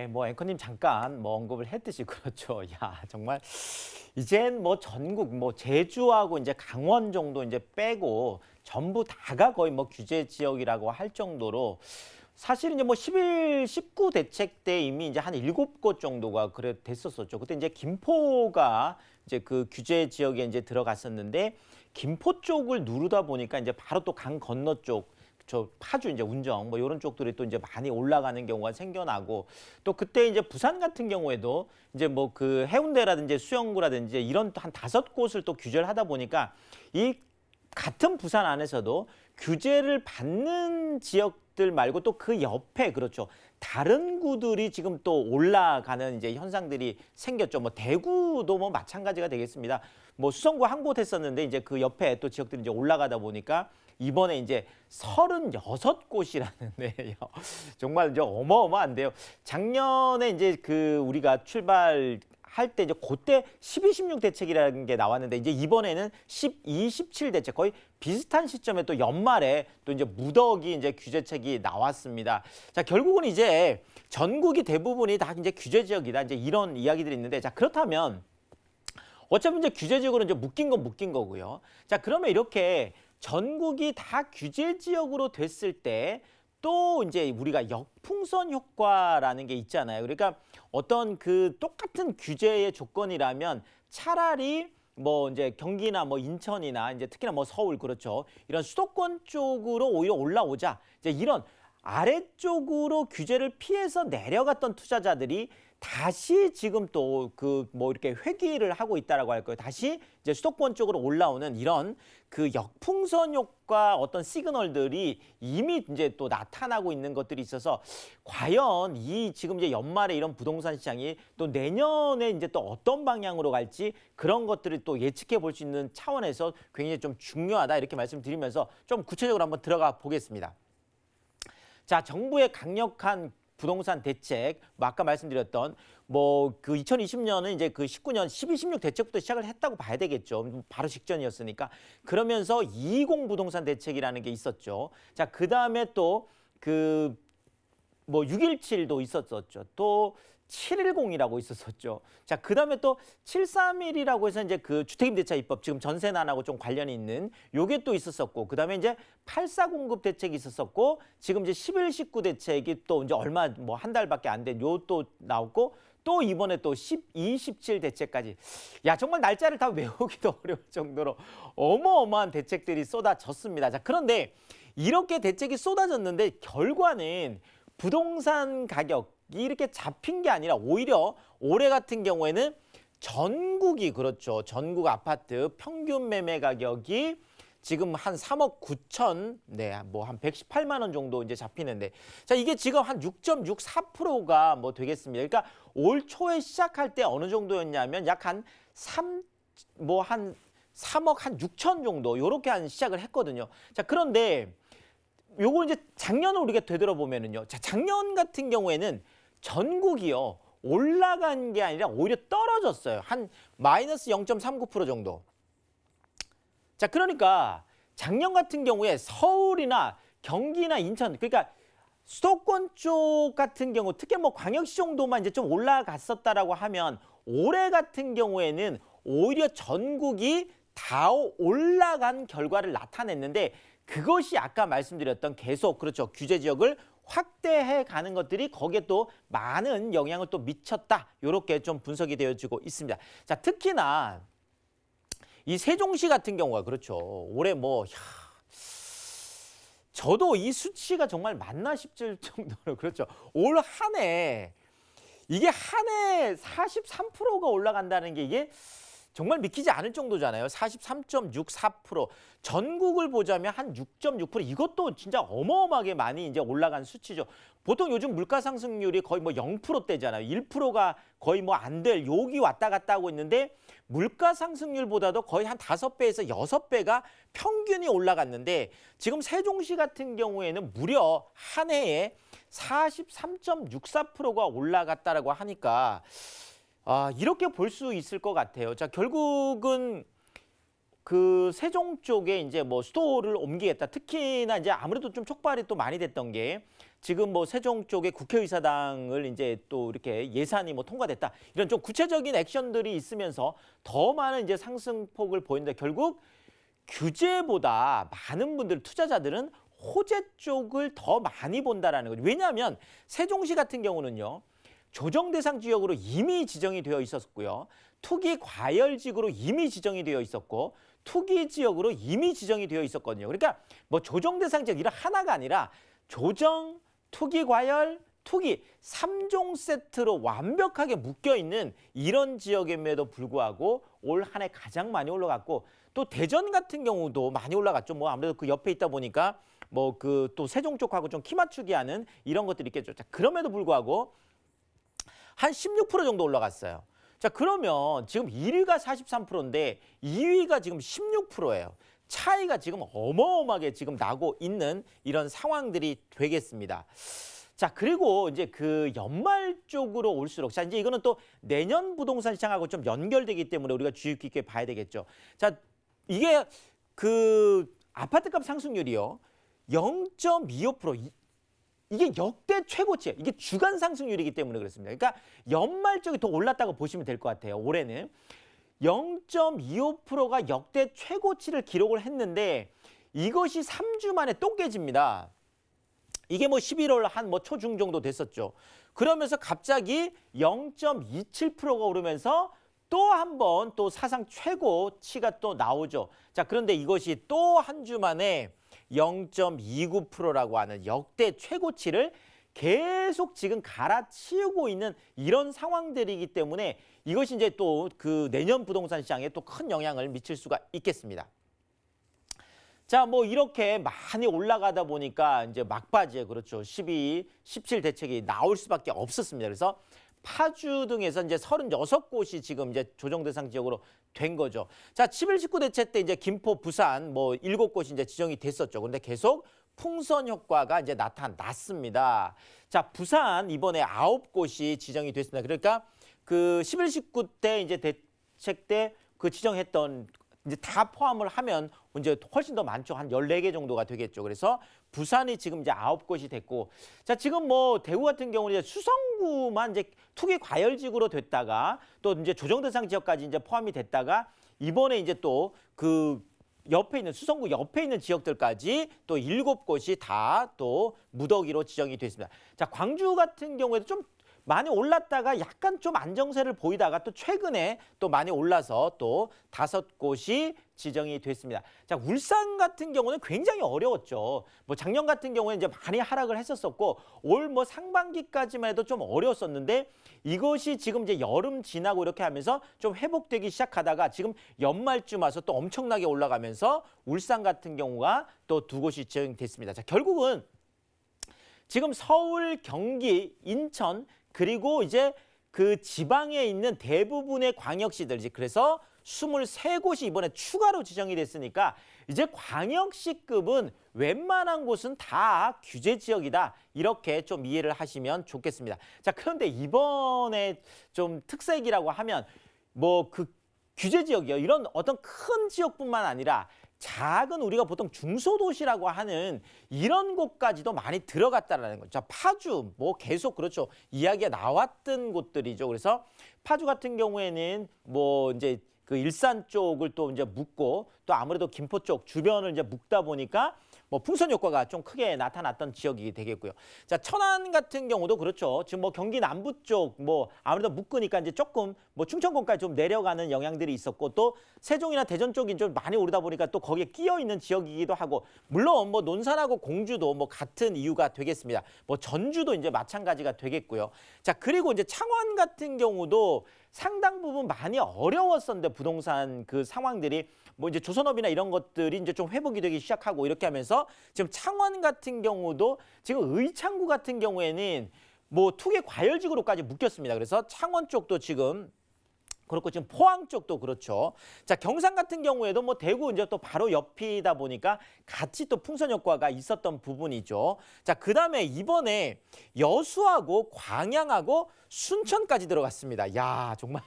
네, 뭐 앵커님 잠깐 뭐 언급을 했듯이 그렇죠. 야, 정말 이젠 뭐 전국 뭐 제주하고 이제 강원 정도 이제 빼고 전부 다가 거의 뭐 규제 지역이라고 할 정도로 사실 이제 뭐 11, 19 대책 때 이미 이제 한 7곳 정도가 그래 됐었었죠. 그때 이제 김포가 이제 그 규제 지역에 이제 들어갔었는데 김포 쪽을 누르다 보니까 이제 바로 또 강 건너 쪽 저 파주 이제 운정 뭐 이런 쪽들이 또 이제 많이 올라가는 경우가 생겨나고 또 그때 이제 부산 같은 경우에도 이제 뭐 그 해운대라든지 수영구라든지 이런 한 5곳을 또 규제를 하다 보니까 이 같은 부산 안에서도 규제를 받는 지역들 말고 또 그 옆에 그렇죠. 다른 구들이 지금 또 올라가는 이제 현상들이 생겼죠. 뭐 대구도 뭐 마찬가지가 되겠습니다. 뭐 수성구 한 곳 했었는데 이제 그 옆에 또 지역들이 이제 올라가다 보니까 이번에 이제 36곳이라는데요. 정말 이제 어마어마한데요. 작년에 이제 그 우리가 출발할 때 이제 그때 12, 16 대책이라는 게 나왔는데 이제 이번에는 12, 17 대책 거의 비슷한 시점에 또 연말에 또 이제 무더기 이제 규제책이 나왔습니다. 자, 결국은 이제 전국이 대부분이 다 이제 규제 지역이다. 이제 이런 이야기들이 있는데 자, 그렇다면 어차피 이제 규제 지역으로 이제 묶인 건 묶인 거고요. 자, 그러면 이렇게 전국이 다 규제 지역으로 됐을 때 또 이제 우리가 역풍선 효과라는 게 있잖아요. 그러니까 어떤 그 똑같은 규제의 조건이라면 차라리 뭐 이제 경기나 뭐 인천이나 이제 특히나 뭐 서울 그렇죠. 이런 수도권 쪽으로 오히려 올라오자. 이제 이런 아래쪽으로 규제를 피해서 내려갔던 투자자들이 다시 지금 또 그 뭐 이렇게 회귀를 하고 있다라고 할 거예요. 다시 이제 수도권 쪽으로 올라오는 이런 그 역풍선 효과 어떤 시그널들이 이미 이제 또 나타나고 있는 것들이 있어서 과연 이 지금 이제 연말에 이런 부동산 시장이 또 내년에 이제 또 어떤 방향으로 갈지 그런 것들을 또 예측해 볼 수 있는 차원에서 굉장히 좀 중요하다 이렇게 말씀드리면서 좀 구체적으로 한번 들어가 보겠습니다. 자, 정부의 강력한 부동산 대책, 뭐 아까 말씀드렸던 뭐 그 2020년은 이제 그 19년 12, 16 대책부터 시작을 했다고 봐야 되겠죠. 바로 직전이었으니까. 그러면서 20 부동산 대책이라는 게 있었죠. 자, 그다음에 또 그 뭐 617도 있었었죠. 또 710이라고 있었었죠. 자, 그다음에 또 731이라고 해서 이제 그 주택임대차 입법 지금 전세난하고 좀 관련이 있는 요게 또 있었었고 그다음에 이제 84 공급 대책이 있었었고 지금 이제 11, 19 대책이 또 이제 얼마 뭐 한 달밖에 안 된 요 또 나왔고 또 이번에 또 12, 17 대책까지. 야, 정말 날짜를 다 외우기도 어려울 정도로 어마어마한 대책들이 쏟아졌습니다. 자, 그런데 이렇게 대책이 쏟아졌는데 결과는 부동산 가격이 이렇게 잡힌 게 아니라 오히려 올해 같은 경우에는 전국이 그렇죠. 전국 아파트 평균 매매 가격이 지금 한 3억 9천, 네, 뭐 한 118만 원 정도 이제 잡히는데, 자, 이게 지금 한 6.64%가 뭐 되겠습니다. 그러니까 올 초에 시작할 때 어느 정도였냐면 약 한 3억 한 6천 정도 요렇게 한 시작을 했거든요. 자, 그런데 요거 이제 작년을 우리가 되돌아보면은요. 자, 작년 같은 경우에는 전국이요. 올라간 게 아니라 오히려 떨어졌어요. 한 마이너스 0.39% 정도. 자, 그러니까 작년 같은 경우에 서울이나 경기나 인천, 그러니까 수도권 쪽 같은 경우 특히 뭐 광역시 정도만 이제 좀 올라갔었다라고 하면 올해 같은 경우에는 오히려 전국이 다 올라간 결과를 나타냈는데 그것이 아까 말씀드렸던 계속 그렇죠. 규제 지역을 확대해 가는 것들이 거기에 또 많은 영향을 또 미쳤다. 이렇게 좀 분석이 되어지고 있습니다. 자, 특히나 이 세종시 같은 경우가 그렇죠. 올해 뭐 저도 이 수치가 정말 맞나 싶을 정도로 그렇죠. 올 한 해 이게 한 해 43%가 올라간다는 게 이게 정말 믿기지 않을 정도잖아요. 43.64%. 전국을 보자면 한 6.6%. 이것도 진짜 어마어마하게 많이 이제 올라간 수치죠. 보통 요즘 물가 상승률이 거의 뭐 0%대잖아요. 1%가 거의 뭐 안 될 여기 왔다 갔다 하고 있는데 물가 상승률보다도 거의 한 5배에서 6배가 평균이 올라갔는데 지금 세종시 같은 경우에는 무려 한 해에 43.64%가 올라갔다라고 하니까 이렇게 볼 수 있을 것 같아요. 자, 결국은 그 세종 쪽에 이제 뭐 수도를 옮기겠다. 특히나 이제 아무래도 좀 촉발이 또 많이 됐던 게 지금 뭐 세종 쪽에 국회의사당을 이제 또 이렇게 예산이 뭐 통과됐다. 이런 좀 구체적인 액션들이 있으면서 더 많은 이제 상승폭을 보이는데 결국 규제보다 많은 분들 투자자들은 호재 쪽을 더 많이 본다라는 거죠. 왜냐하면 세종시 같은 경우는요. 조정 대상 지역으로 이미 지정이 되어 있었고요. 투기 과열지구로 이미 지정이 되어 있었고 투기 지역으로 이미 지정이 되어 있었거든요. 그러니까 뭐 조정 대상 지역 이런 하나가 아니라 조정, 투기 과열, 투기 3종 세트로 완벽하게 묶여 있는 이런 지역임에도 불구하고 올 한 해 가장 많이 올라갔고 또 대전 같은 경우도 많이 올라갔죠. 뭐 아무래도 그 옆에 있다 보니까 뭐 그 또 세종 쪽하고 좀 키 맞추기 하는 이런 것들이 있겠죠. 자, 그럼에도 불구하고 한 16% 정도 올라갔어요. 자, 그러면 지금 1위가 43%인데 2위가 지금 16%예요. 차이가 지금 어마어마하게 지금 나고 있는 이런 상황들이 되겠습니다. 자, 그리고 이제 그 연말 쪽으로 올수록 자, 이제 이거는 또 내년 부동산 시장하고 좀 연결되기 때문에 우리가 주의 깊게 봐야 되겠죠. 자, 이게 그 아파트값 상승률이요. 0.25%. 이게 역대 최고치예요. 이게 주간 상승률이기 때문에 그렇습니다. 그러니까 연말 쪽이 더 올랐다고 보시면 될 것 같아요. 올해는 0.25%가 역대 최고치를 기록을 했는데 이것이 3주 만에 또 깨집니다. 이게 뭐 11월 한 뭐 초중 정도 됐었죠. 그러면서 갑자기 0.27%가 오르면서 또 한 번 또 사상 최고치가 또 나오죠. 자, 그런데 이것이 또 한 주 만에 0.29%라고 하는 역대 최고치를 계속 지금 갈아치우고 있는 이런 상황들이기 때문에 이것이 이제 또 그 내년 부동산 시장에 또 큰 영향을 미칠 수가 있겠습니다. 자, 뭐 이렇게 많이 올라가다 보니까 이제 막바지에 그렇죠. 12, 17 대책이 나올 수밖에 없었습니다. 그래서 파주 등에서 이제 36곳이 지금 이제 조정 대상 지역으로 된 거죠. 자, 11, 19 대책 때 이제 김포, 부산 뭐 7곳이 이제 지정이 됐었죠. 그런데 계속 풍선 효과가 이제 나타났습니다. 자, 부산 이번에 9곳이 지정이 됐습니다. 그러니까 그 11, 19 때 이제 대책 때 그 지정했던 이제 다 포함을 하면 이제 훨씬 더 많죠. 한 14개 정도가 되겠죠. 그래서 부산이 지금 이제 9곳이 됐고, 자, 지금 뭐 대구 같은 경우는 이제 수성구만 이제 투기 과열지구로 됐다가 또 이제 조정 대상 지역까지 이제 포함이 됐다가 이번에 이제 또 그 옆에 있는 수성구 옆에 있는 지역들까지 또 7곳이 다 또 무더기로 지정이 됐습니다. 자, 광주 같은 경우에도 좀 많이 올랐다가 약간 좀 안정세를 보이다가 또 최근에 또 많이 올라서 또 5곳이 지정이 됐습니다. 자, 울산 같은 경우는 굉장히 어려웠죠. 뭐 작년 같은 경우에 이제 많이 하락을 했었었고 올 뭐 상반기까지만 해도 좀 어려웠었는데 이것이 지금 이제 여름 지나고 이렇게 하면서 좀 회복되기 시작하다가 지금 연말쯤 와서 또 엄청나게 올라가면서 울산 같은 경우가 또 2곳이 지정됐습니다. 자, 결국은 지금 서울, 경기, 인천 그리고 이제 그 지방에 있는 대부분의 광역시들 이제 그래서 23곳이 이번에 추가로 지정이 됐으니까 이제 광역시급은 웬만한 곳은 다 규제 지역이다. 이렇게 좀 이해를 하시면 좋겠습니다. 자, 그런데 이번에 좀 특색이라고 하면 뭐 그 규제 지역이요. 이런 어떤 큰 지역뿐만 아니라 작은 우리가 보통 중소도시라고 하는 이런 곳까지도 많이 들어갔다라는 거죠. 자, 파주 뭐 계속 그렇죠. 이야기가 나왔던 곳들이죠. 그래서 파주 같은 경우에는 뭐 이제 그 일산 쪽을 또 이제 묶고 또 아무래도 김포 쪽 주변을 이제 묶다 보니까 뭐 풍선 효과가 좀 크게 나타났던 지역이 되겠고요. 자, 천안 같은 경우도 그렇죠. 지금 뭐 경기 남부 쪽 뭐 아무래도 묶으니까 이제 조금 뭐 충청권까지 좀 내려가는 영향들이 있었고 또 세종이나 대전 쪽이 좀 많이 오르다 보니까 또 거기에 끼어 있는 지역이기도 하고 물론 뭐 논산하고 공주도 뭐 같은 이유가 되겠습니다. 뭐 전주도 이제 마찬가지가 되겠고요. 자, 그리고 이제 창원 같은 경우도 상당 부분 많이 어려웠었는데 부동산 그 상황들이 뭐 이제 조선업이나 이런 것들이 이제 좀 회복이 되기 시작하고 이렇게 하면서 지금 창원 같은 경우도 지금 의창구 같은 경우에는 뭐 투기 과열지구로까지 묶였습니다. 그래서 창원 쪽도 지금 그렇고 지금 포항 쪽도 그렇죠. 자, 경상 같은 경우에도 뭐 대구 이제 또 바로 옆이다 보니까 같이 또 풍선 효과가 있었던 부분이죠. 자, 그다음에 이번에 여수하고 광양하고 순천까지 들어갔습니다. 야, 정말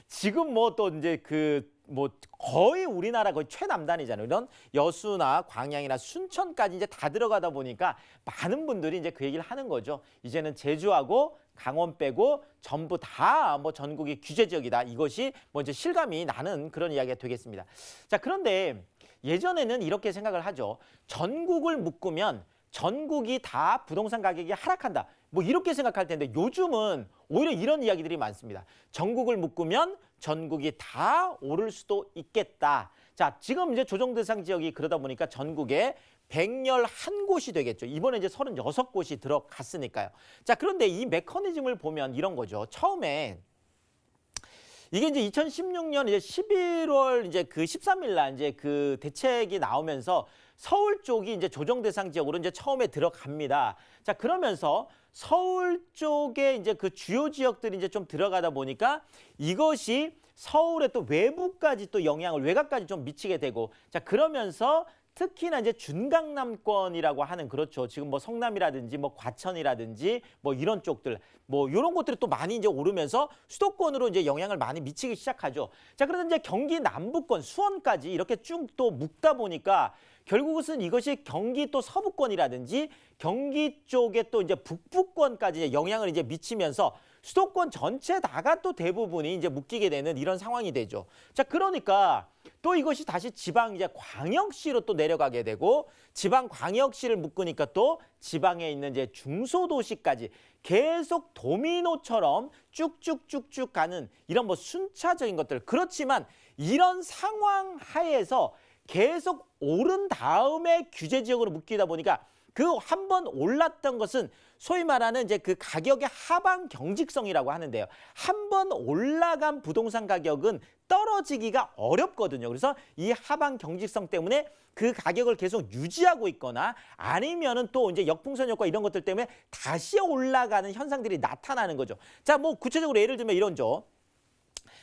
지금 뭐 또 이제 그 뭐 거의 우리나라 거의 최남단이잖아요. 이런 여수나 광양이나 순천까지 이제 다 들어가다 보니까 많은 분들이 이제 그 얘기를 하는 거죠. 이제는 제주하고 강원 빼고 전부 다 뭐 전국이 규제 지역이다. 이것이 뭐 이제 실감이 나는 그런 이야기가 되겠습니다. 자, 그런데 예전에는 이렇게 생각을 하죠. 전국을 묶으면 전국이 다 부동산 가격이 하락한다. 뭐 이렇게 생각할 텐데 요즘은 오히려 이런 이야기들이 많습니다. 전국을 묶으면 전국이 다 오를 수도 있겠다. 자, 지금 이제 조정 대상 지역이 그러다 보니까 전국에 111곳이 되겠죠. 이번에 이제 36곳이 들어갔으니까요. 자, 그런데 이 메커니즘을 보면 이런 거죠. 처음에 이게 이제 2016년 이제 11월 이제 그 13일 날 이제 그 대책이 나오면서 서울 쪽이 이제 조정 대상 지역으로 이제 처음에 들어갑니다. 자, 그러면서 서울 쪽에 이제 그 주요 지역들이 이제 좀 들어가다 보니까 이것이 서울의 또 외부까지 또 영향을 외곽까지 좀 미치게 되고, 자, 그러면서 특히나 이제 준강남권이라고 하는, 그렇죠. 지금 뭐 성남이라든지 뭐 과천이라든지 뭐 이런 쪽들 뭐 이런 것들이 또 많이 이제 오르면서 수도권으로 이제 영향을 많이 미치기 시작하죠. 자, 그런데 이제 경기 남부권 수원까지 이렇게 쭉 또 묶다 보니까 결국은 이것이 경기 또 서부권이라든지 경기 쪽에 또 이제 북부권까지 이제 영향을 이제 미치면서 수도권 전체 다가 또 대부분이 이제 묶이게 되는 이런 상황이 되죠. 자, 그러니까 또 이것이 다시 지방 이제 광역시로 또 내려가게 되고, 지방 광역시를 묶으니까 또 지방에 있는 이제 중소도시까지 계속 도미노처럼 쭉쭉쭉쭉 가는 이런 뭐 순차적인 것들. 그렇지만 이런 상황 하에서 계속 오른 다음에 규제 지역으로 묶이다 보니까 그 한 번 올랐던 것은 소위 말하는 이제 그 가격의 하방 경직성이라고 하는데요. 한 번 올라간 부동산 가격은 떨어지기가 어렵거든요. 그래서 이 하방 경직성 때문에 그 가격을 계속 유지하고 있거나 아니면은 또 이제 역풍선 효과 이런 것들 때문에 다시 올라가는 현상들이 나타나는 거죠. 자, 뭐 구체적으로 예를 들면 이런죠.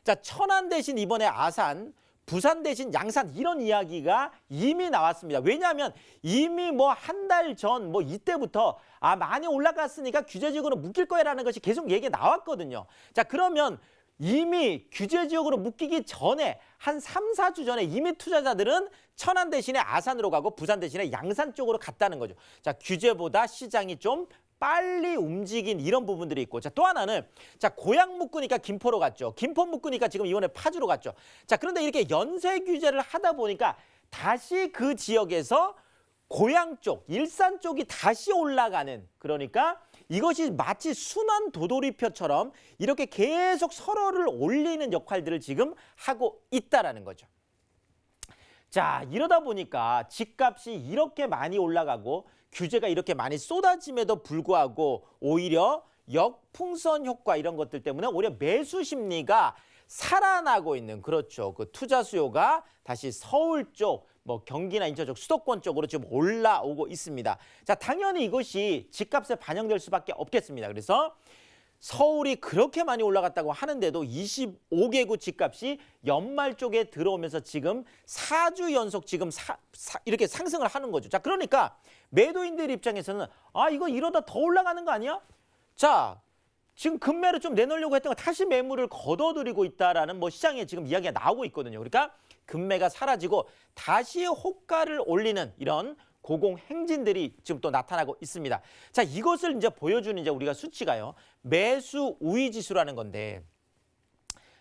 자, 천안 대신 이번에 아산, 부산 대신 양산, 이런 이야기가 이미 나왔습니다. 왜냐하면 이미 뭐 한 달 전 뭐 이때부터 많이 올라갔으니까 규제지역으로 묶일 거야라는 것이 계속 얘기가 나왔거든요. 자, 그러면 이미 규제지역으로 묶이기 전에 한 3, 4주 전에 이미 투자자들은 천안 대신에 아산으로 가고 부산 대신에 양산 쪽으로 갔다는 거죠. 자, 규제보다 시장이 좀 빨리 움직인 이런 부분들이 있고, 자, 또 하나는 자, 고양 묶으니까 김포로 갔죠. 김포 묶으니까 지금 이번에 파주로 갔죠. 자, 그런데 이렇게 연쇄 규제를 하다 보니까 다시 그 지역에서 고양 쪽, 일산 쪽이 다시 올라가는, 그러니까 이것이 마치 순환 도돌이표처럼 이렇게 계속 서로를 올리는 역할들을 지금 하고 있다라는 거죠. 자, 이러다 보니까 집값이 이렇게 많이 올라가고 규제가 이렇게 많이 쏟아짐에도 불구하고 오히려 역풍선 효과 이런 것들 때문에 오히려 매수 심리가 살아나고 있는, 그렇죠. 그 투자 수요가 다시 서울 쪽, 뭐 경기나 인천 쪽, 수도권 쪽으로 지금 올라오고 있습니다. 자, 당연히 이것이 집값에 반영될 수밖에 없겠습니다. 그래서 서울이 그렇게 많이 올라갔다고 하는데도 25개구 집값이 연말 쪽에 들어오면서 지금 4주 연속 지금 이렇게 상승을 하는 거죠. 자, 그러니까 매도인들 입장에서는 이거 이러다 더 올라가는 거 아니야? 자, 지금 금매를 좀 내놓으려고 했던 거 다시 매물을 걷어들이고 있다라는 뭐 시장에 지금 이야기가 나오고 있거든요. 그러니까 금매가 사라지고 다시 호가를 올리는 이런 고공 행진들이 지금 또 나타나고 있습니다. 자, 이것을 이제 보여주는 이제 우리가 수치가요, 매수 우위 지수라는 건데,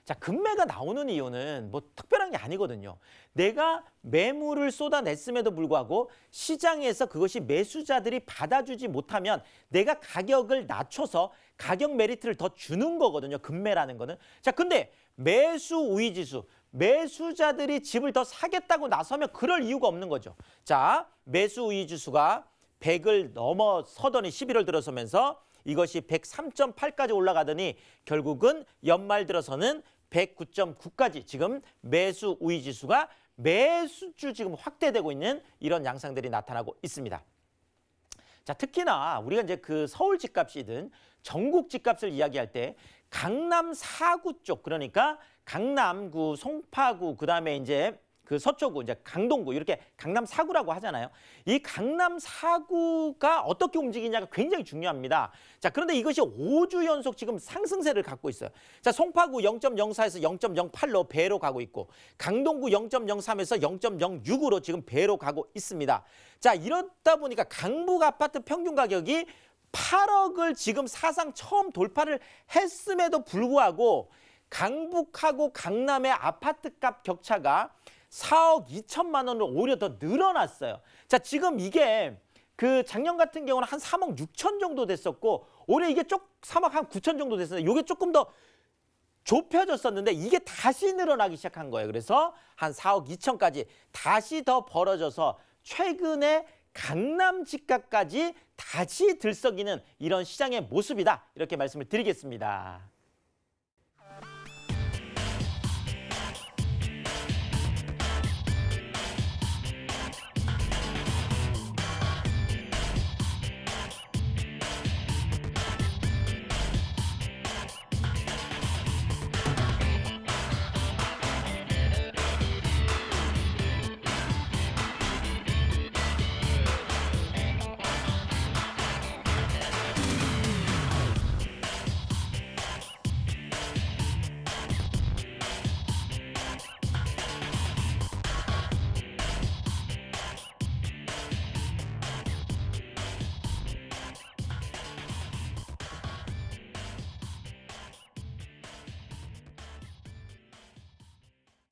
자, 금매가 나오는 이유는 뭐 특별한 게 아니거든요. 내가 매물을 쏟아냈음에도 불구하고 시장에서 그것이 매수자들이 받아주지 못하면 내가 가격을 낮춰서 가격 메리트를 더 주는 거거든요. 금매라는 거는. 자, 근데 매수 우위 지수, 매수자들이 집을 더 사겠다고 나서면 그럴 이유가 없는 거죠. 자, 매수 우위 지수가 100을 넘어서더니 11월 들어서면서 이것이 103.8까지 올라가더니 결국은 연말 들어서는 109.9까지 지금 매수 우위 지수가 매수주 지금 확대되고 있는 이런 양상들이 나타나고 있습니다. 자, 특히나 우리가 이제 그 서울 집값이든 전국 집값을 이야기할 때 강남 4구 쪽, 그러니까 강남구, 송파구, 그다음에 이제 그 서초구, 이제 강동구 이렇게 강남 4구라고 하잖아요. 이 강남 4구가 어떻게 움직이냐가 굉장히 중요합니다. 자, 그런데 이것이 5주 연속 지금 상승세를 갖고 있어요. 자, 송파구 0.04에서 0.08로 배로 가고 있고 강동구 0.03에서 0.06으로 지금 배로 가고 있습니다. 자, 이렇다 보니까 강북 아파트 평균 가격이 8억을 지금 사상 처음 돌파를 했음에도 불구하고 강북하고 강남의 아파트값 격차가 4억 2천만 원으로 오히려 더 늘어났어요. 자, 지금 이게 그 작년 같은 경우는 한 3억 6천 정도 됐었고 올해 이게 3억 한 9천 정도 됐었는데 이게 조금 더 좁혀졌었는데 이게 다시 늘어나기 시작한 거예요. 그래서 한 4억 2천까지 다시 더 벌어져서 최근에 강남 집값까지 다시 들썩이는 이런 시장의 모습이다. 이렇게 말씀을 드리겠습니다.